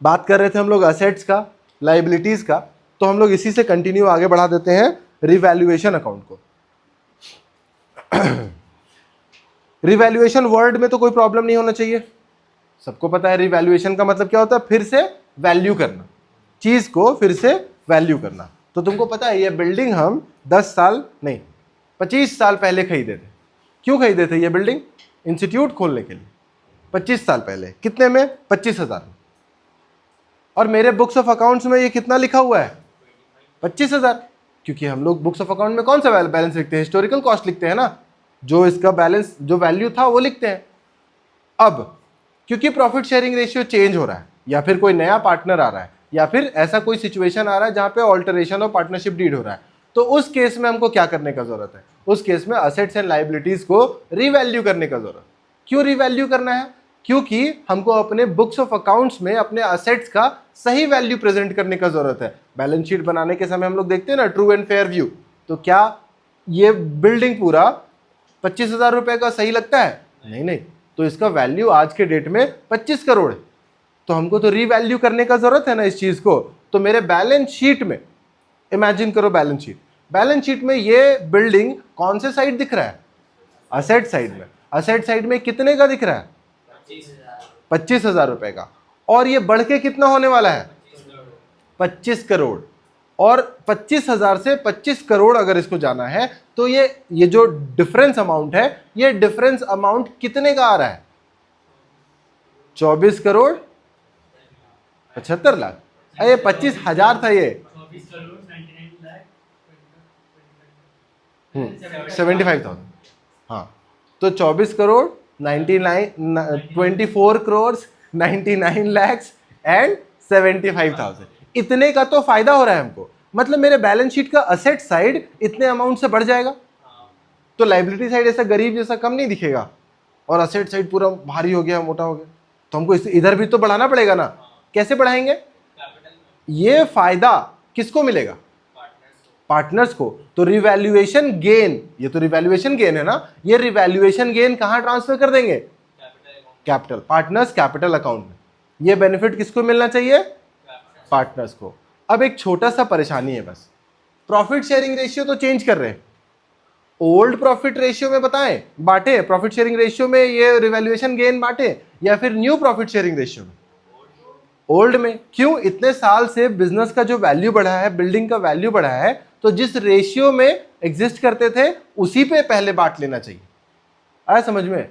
बात कर रहे थे हम लोग असेट्स का, लाइबिलिटीज का, तो हम लोग इसी से कंटिन्यू आगे बढ़ा देते हैं रिवैल्यूएशन अकाउंट को। रिवैल्यूएशन वर्ड में तो कोई प्रॉब्लम नहीं होना चाहिए, सबको पता है रिवैल्यूएशन का मतलब क्या होता है, फिर से वैल्यू करना, चीज को फिर से वैल्यू करना। तो तुमको पता है ये बिल्डिंग हम 10 साल नहीं 25 साल पहले खरीदे थे। क्यों खरीदे थे ये बिल्डिंग? इंस्टीट्यूट खोलने के लिए। 25 साल पहले कितने में? 25,000 में। और मेरे बुक्स ऑफ अकाउंट्स में ये कितना लिखा हुआ है? 25,000। क्योंकि हम लोग बुक्स ऑफ अकाउंट में कौन सा बैलेंस लिखते हैं? हिस्टोरिकल कॉस्ट लिखते हैं ना, जो इसका बैलेंस जो वैल्यू था वो लिखते हैं। अब क्योंकि प्रॉफिट शेयरिंग रेशियो चेंज हो रहा है, या फिर कोई नया पार्टनर आ रहा है, या फिर ऐसा कोई सिचुएशन आ रहा है जहां पे ऑल्टरेशन ऑफ पार्टनरशिप डीड हो रहा है, तो उस केस में हमको क्या करने का जरूरत है? उस केस में असेट्स एंड लायबिलिटीज को रिवैल्यू करने का जरूरत। क्यों रिवैल्यू करना है? क्योंकि हमको अपने बुक्स ऑफ अकाउंट्स में अपने असेट्स का सही वैल्यू प्रेजेंट करने का जरूरत है। बैलेंस शीट बनाने के समय हम लोग देखते हैं ना ट्रू एंड फेयर व्यू, तो क्या ये बिल्डिंग पूरा 25,000 रुपए का सही लगता है? नहीं नहीं, तो इसका वैल्यू आज के डेट में 25 करोड़ है, तो हमको तो रीवैल्यू करने का जरूरत है ना इस चीज को। तो मेरे बैलेंस शीट में इमेजिन करो, बैलेंस शीट में ये बिल्डिंग कौन से साइड दिख रहा है? असेट साइड में। असेट साइड में कितने का दिख रहा है? 25,000 रुपए का। और ये बढ़ के कितना होने वाला है? 25 करोड़। और 25,000 से 25 करोड़ अगर इसको जाना है, तो ये जो डिफरेंस अमाउंट है, ये डिफरेंस अमाउंट कितने का आ रहा है? 24 करोड़ 75 लाख। अरे 25,000 था ये, 75,000। हाँ, तो 24 करोड़ 24 करोड़ 99 lakhs एंड 75,000, इतने का तो फायदा हो रहा है हमको। मतलब मेरे बैलेंस शीट का असेट साइड इतने अमाउंट से बढ़ जाएगा, तो लाइबिलिटी साइड ऐसा गरीब जैसा कम नहीं दिखेगा, और असेट साइड पूरा भारी हो गया, मोटा हो गया, तो हमको इधर भी तो बढ़ाना पड़ेगा ना। कैसे बढ़ाएंगे? ये फायदा किसको मिलेगा? पार्टनर्स को। तो रिवैल्यूएशन गेन, ये तो रिवैल्यूएशन गेन है ना, ये रिवैल्यूएशन गेन कहां ट्रांसफर कर देंगे? कैपिटल, पार्टनर्स कैपिटल अकाउंट में। ये बेनिफिट किसको मिलना चाहिए? पार्टनर्स को। अब एक छोटा सा परेशानी है बस, प्रॉफिट शेयरिंग रेशियो तो चेंज कर रहे हैं। ओल्ड प्रॉफिट रेशियो में बताएं बांटे, प्रॉफिट शेयरिंग रेशियो में ये रिवैल्यूएशन गेन बांटे, या फिर न्यू प्रॉफिट शेयरिंग रेशियो में? ओल्ड में। क्यों? इतने साल से बिजनेस का जो वैल्यू बढ़ा है, बिल्डिंग का वैल्यू बढ़ा है, तो जिस रेशियो में एग्जिस्ट करते थे उसी पे पहले बांट लेना चाहिए। आया समझ में?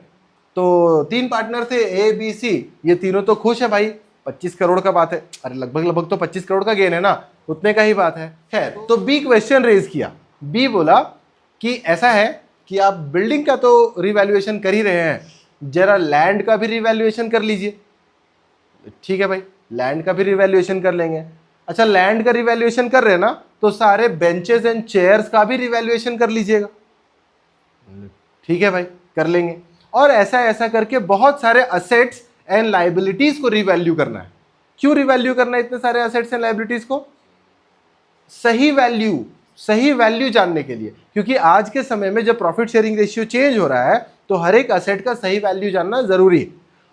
तो 3 पार्टनर थे, ए बी सी, ये तीनों तो खुश है भाई, 25 करोड़ का बात है, अरे लगभग तो 25 करोड़ का गेन है ना, उतने का ही बात है। खैर, तो बी क्वेश्चन रेज किया। बी बोला कि ऐसा है कि आप बिल्डिंग का तो रिवैल्यूएशन कर ही रहे हैं, जरा लैंड का भी रिवैल्यूएशन कर लीजिए। ठीक है भाई, लैंड का भी रिवैल्यूएशन कर लेंगे। अच्छा, लैंड का रिवैल्यूएशन कर रहे हैं ना, तो सारे बेंचेस एंड चेयर्स का भी रिवैल्यूएशन कर लीजिएगा। ठीक है भाई, कर लेंगे। और ऐसा ऐसा करके बहुत सारे असेट्स एंड लायबिलिटीज को रिवैल्यू करना है। क्यों रिवैल्यू करना है इतने सारे असेट्स एंड लायबिलिटीज को? सही वैल्यू जानने के लिए, क्योंकि आज के समय में जब प्रॉफिट शेयरिंग रेशियो चेंज हो रहा है, तो हर एक असेट का सही वैल्यू जानना जरूरी है।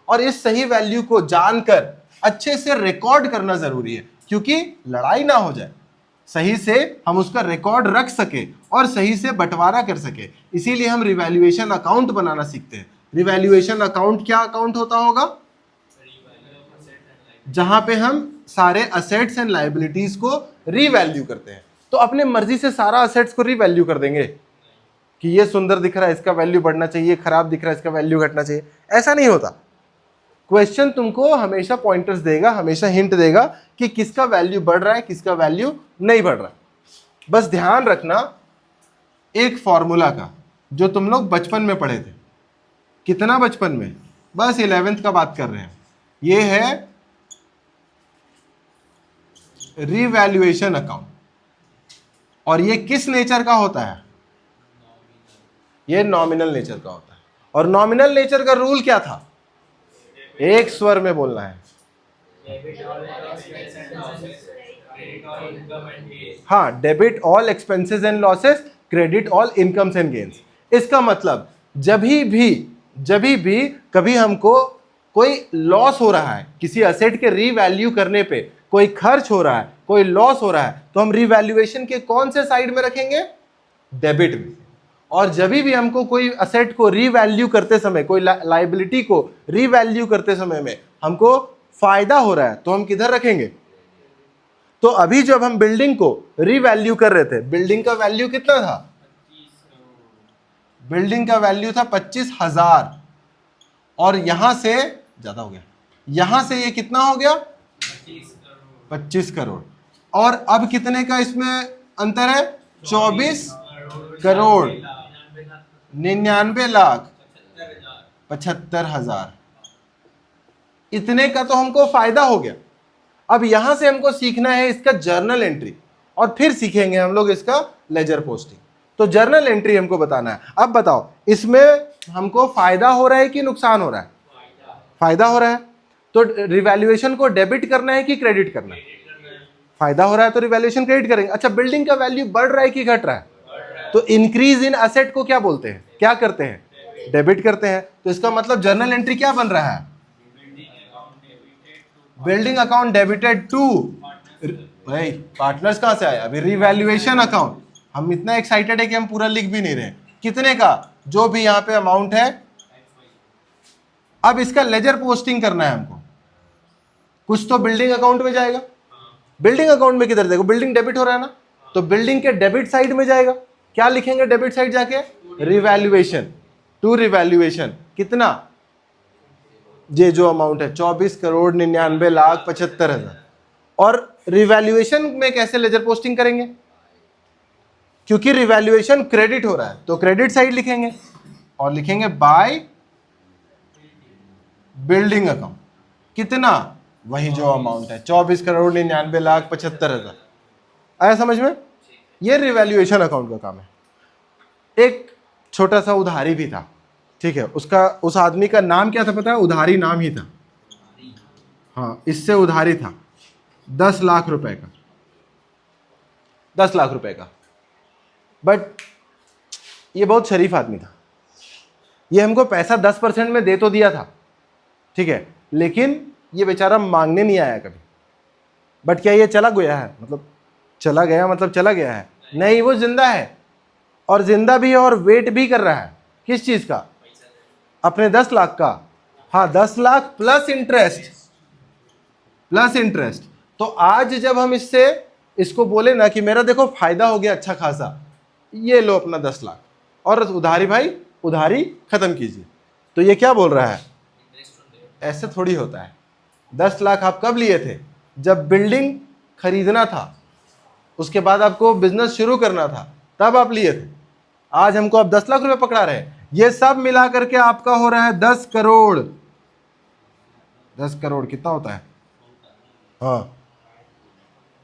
और इस सही वैल्यू को जानकर अच्छे से रिकॉर्ड करना जरूरी है, क्योंकि लड़ाई ना हो जाए, सही से हम उसका रिकॉर्ड रख सके और सही से बंटवारा कर सके। इसीलिए हम रिवैल्यूएशन अकाउंट बनाना सीखते हैं। रिवैल्यूएशन अकाउंट क्या अकाउंट होता होगा? जहां पे हम सारे असेट्स एंड लायबिलिटीज को रीवैल्यू करते हैं। तो अपने मर्जी से सारा असेट्स को रीवैल्यू कर देंगे कि ये सुंदर दिख रहा है, इसका वैल्यू बढ़ना चाहिए, खराब दिख रहा है, इसका वैल्यू घटना चाहिए। ऐसा नहीं होता। क्वेश्चन तुमको हमेशा पॉइंटर्स देगा, हमेशा हिंट देगा कि किसका वैल्यू बढ़ रहा है, किसका वैल्यू नहीं बढ़ रहा है। बस ध्यान रखना एक फॉर्मूला का, जो तुम लोग बचपन में पढ़े थे। कितना बचपन में? बस 11th का बात कर रहे हैं। ये है रिवैल्यूएशन अकाउंट, और ये किस नेचर का होता है? ये नॉमिनल नेचर का होता है। और नॉमिनल नेचर का रूल क्या था? एक स्वर में बोलना है। हाँ, debit all expenses and losses, credit all incomes and gains. इसका मतलब जब भी कभी हमको कोई लॉस हो रहा है किसी असेट के रीवैल्यू करने पे, कोई खर्च हो रहा है, कोई लॉस हो रहा है, तो हम रीवैल्यूएशन के कौन से साइड में रखेंगे? डेबिट में। और जब भी हमको कोई असेट को रीवैल्यू करते समय, कोई लाइबिलिटी को रीवैल्यू करते समय में हमको फायदा हो रहा है, तो हम किधर रखेंगे? तो अभी जब हम बिल्डिंग को रीवैल्यू कर रहे थे, बिल्डिंग का वैल्यू कितना था? बिल्डिंग का वैल्यू था 25,000, और यहां से ज्यादा हो गया, यहां से ये कितना हो गया? 25 करोड़। और अब कितने का इसमें अंतर है? 24 करोड़ 99,75,000। इतने का तो हमको फायदा हो गया। अब यहां से हमको सीखना है इसका जर्नल एंट्री, और फिर सीखेंगे हम लोग इसका लेजर पोस्टिंग। तो जर्नल एंट्री हमको बताना है। अब बताओ, इसमें हमको फायदा हो रहा है कि नुकसान हो रहा है? फायदा हो रहा है। तो रिवैल्यूएशन को डेबिट करना है कि क्रेडिट करना है? फायदा हो रहा है तो रिवैल्यूएशन क्रेडिट करेंगे। अच्छा, बिल्डिंग का वैल्यू बढ़ रहा है कि घट रहा है? तो इंक्रीज इन असेट को क्या बोलते हैं? क्या करते हैं? डेबिट करते हैं। तो इसका मतलब जर्नल एंट्री क्या बन रहा है? बिल्डिंग अकाउंट डेबिटेड टू, भाई पार्टनर्स कहां से आया? अभी रिवैल्यूएशन अकाउंट। हम इतना एक्साइटेड है कि हम पूरा लिख भी नहीं रहे। कितने का? जो भी यहां पे अमाउंट है। अब इसका लेजर पोस्टिंग करना है हमको। कुछ तो बिल्डिंग अकाउंट में जाएगा। बिल्डिंग अकाउंट में किधर? देखो, बिल्डिंग डेबिट हो रहा है ना, तो बिल्डिंग के डेबिट साइड में जाएगा। क्या लिखेंगे डेबिट साइड जाके? Revaluation, to revaluation. कितना? ये जो अमाउंट है 24,99,75,000। और रिवैल्यूएशन में कैसे लेजर पोस्टिंग करेंगे? क्योंकि रिवैल्यूएशन क्रेडिट हो रहा है, तो क्रेडिट साइड लिखेंगे, और लिखेंगे बाय बिल्डिंग अकाउंट। कितना? वही जो अमाउंट है 24,99,75,000। आया समझ में? ये रिवैल्यूएशन अकाउंट का काम है। एक छोटा सा उधारी भी था, ठीक है। उसका, उस आदमी का नाम क्या था पता है? उधारी नाम ही था। हाँ, इससे उधारी था 10 लाख रुपए का, 10 लाख रुपए का। बट ये बहुत शरीफ आदमी था। ये हमको पैसा 10% में दे तो दिया था, ठीक है, लेकिन ये बेचारा मांगने नहीं आया कभी। बट क्या ये चला गया है? मतलब चला गया मतलब चला गया है? नहीं, वो जिंदा है, और जिंदा भी है, और वेट भी कर रहा है। किस चीज का? अपने 10 लाख का। हाँ, 10 lakh plus interest, plus interest. तो आज जब हम इसको बोले ना कि मेरा देखो फायदा हो गया अच्छा खासा, ये लो अपना 10 लाख, और उधारी भाई, उधारी खत्म कीजिए, तो ये क्या बोल रहा है? ऐसे थोड़ी होता है। 10 लाख आप कब लिए थे? जब बिल्डिंग खरीदना था, उसके बाद आपको बिजनेस शुरू करना था, तब आप लिए थे। आज हमको आप 10 लाख रुपए पकड़ा रहे हैं। ये सब मिला करके आपका हो रहा है 10 करोड़। 10 करोड़ कितना होता है? हाँ,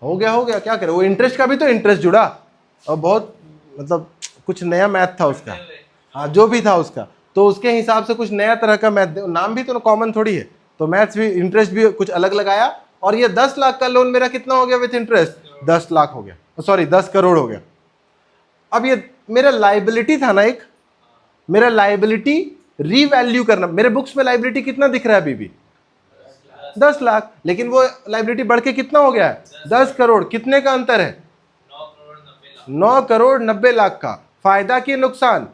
हो गया, क्या करे? वो इंटरेस्ट का भी तो इंटरेस्ट जुड़ा, और बहुत मतलब कुछ नया मैथ था उसका। हाँ, जो भी था उसका, तो उसके हिसाब से कुछ नया तरह का मैथ, नाम भी तो कॉमन थोड़ी है, तो मैथ्स भी, इंटरेस्ट भी कुछ अलग लगाया। और ये 10 लाख का लोन मेरा कितना हो गया विथ इंटरेस्ट? 10 लाख हो गया, सॉरी 10 करोड़ हो गया। अब ये मेरा लाइबिलिटी था ना, एक मेरा लाइबिलिटी रीवैल्यू करना। मेरे बुक्स में लाइबिलिटी कितना दिख रहा है अभी भी? 10 लाख, लेकिन वो लाइबिलिटी बढ़ के कितना हो गया है? 10 करोड़। कितने का अंतर है? 9,90,00,000 का। फायदा कि नुकसान?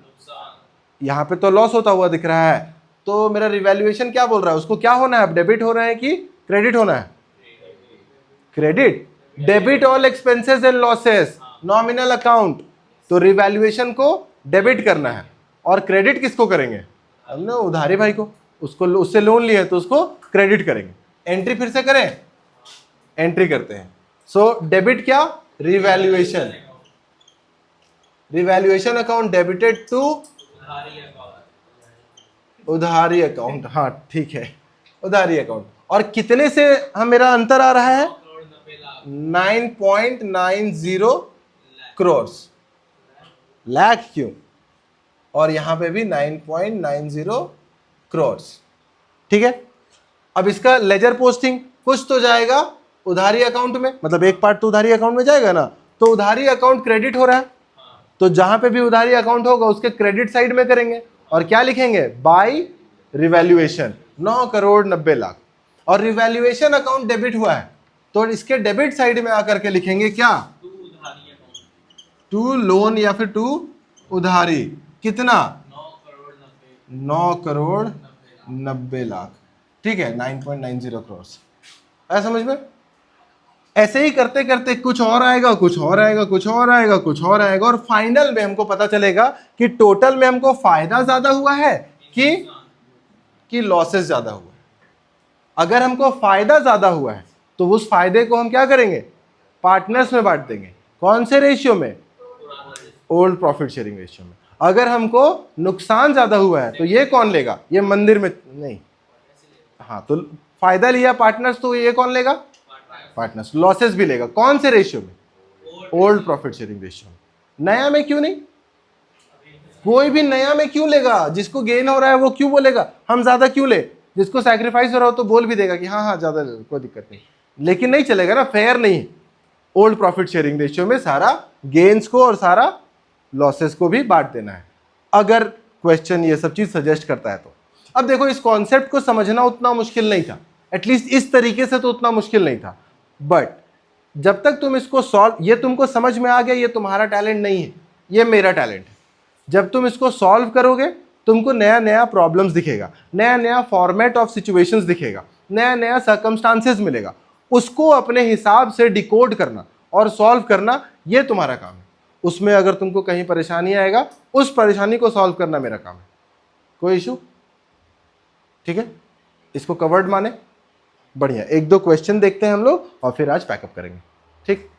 यहां पे तो लॉस होता हुआ दिख रहा है। तो मेरा रिवैल्यूएशन क्या बोल रहा है? उसको क्या होना है? अब डेबिट हो रहा है कि क्रेडिट होना है? Credit. Debit all expenses and losses, nominal account. तो रिवैल्यूएशन को डेबिट करना है, और क्रेडिट किसको करेंगे? हमने उधारी भाई को, उसको, उससे लोन लिए तो उसको क्रेडिट करेंगे। एंट्री फिर से करें, एंट्री करते हैं। सो डेबिट क्या? Revaluation. Revaluation account debited to उधारी अकाउंट। हाँ ठीक है, उधारी अकाउंट। और कितने से हम, मेरा अंतर आ रहा है 9.90 करोड़। लाख क्यों? और यहां पे भी 9.90 करोड़, ठीक है। अब इसका लेजर पोस्टिंग कुछ तो जाएगा उधारी अकाउंट में, मतलब एक पार्ट तो उधारी अकाउंट में जाएगा ना। तो उधारी अकाउंट क्रेडिट हो रहा है, तो जहां पे भी उधारी अकाउंट होगा उसके क्रेडिट साइड में करेंगे, और क्या लिखेंगे? Bye revaluation. 9,90,00,000 और रिवैल्यूएशन अकाउंट डेबिट हुआ है तो इसके डेबिट साइड में आकर के लिखेंगे क्या, टू लोन या फिर टू उधारी। कितना, 9,90,00,000। ठीक है, 9.90 करोड़। है समझ में? ऐसे ही करते करते कुछ और आएगा, कुछ और आएगा, कुछ और आएगा, कुछ और आएगा, और फाइनल में हमको पता चलेगा कि टोटल में हमको फायदा ज्यादा हुआ है कि लॉसेस ज्यादा हुआ है। अगर हमको फायदा ज्यादा हुआ है तो उस फायदे को हम क्या करेंगे, पार्टनर्स में बांट देंगे। कौन से रेशियो में, ओल्ड प्रॉफिट शेयरिंग रेशियो में। अगर हमको नुकसान ज्यादा हुआ है तो ये कौन लेगा, ये मंदिर में नहीं, हाँ तो फायदा लिया पार्टनर्स तो ये कौन लेगा, पार्टनर्स। लॉसेस भी लेगा, कौन से रेशियो में, ओल्ड प्रॉफिट शेयरिंग रेशियो में। नया में क्यों नहीं, कोई भी नया में क्यों लेगा, जिसको गेन हो रहा है वो क्यों बोलेगा हम ज्यादा क्यों ले, जिसको सैक्रिफाइस हो रहा हो तो बोल भी देगा कि हाँ हाँ ज्यादा कोई दिक्कत नहीं, लेकिन नहीं चलेगा ना, फेयर नहीं। ओल्ड प्रॉफिट शेयरिंग रेशियो में सारा गेन्स को और सारा लॉसेस को भी बांट देना है, अगर क्वेश्चन ये सब चीज सजेस्ट करता है तो। अब देखो इस कॉन्सेप्ट को समझना उतना मुश्किल नहीं था, एटलीस्ट इस तरीके से तो उतना मुश्किल नहीं था, बट जब तक तुम इसको सॉल्व, ये तुमको समझ में आ गया, ये तुम्हारा टैलेंट नहीं है, ये मेरा टैलेंट है। जब तुम इसको सॉल्व करोगे तुमको नया नया प्रॉब्लम्स दिखेगा, नया नया फॉर्मेट ऑफ सिचुएशंस दिखेगा, नया नया सर्कमस्टांसेस मिलेगा, उसको अपने हिसाब से डिकोड करना और सॉल्व करना ये तुम्हारा काम है। उसमें अगर तुमको कहीं परेशानी आएगा, उस परेशानी को सॉल्व करना मेरा काम है। कोई इशू? ठीक है, इसको कवर्ड माने। बढ़िया, एक दो क्वेश्चन देखते हैं हम लोग और फिर आज पैकअप करेंगे। ठीक।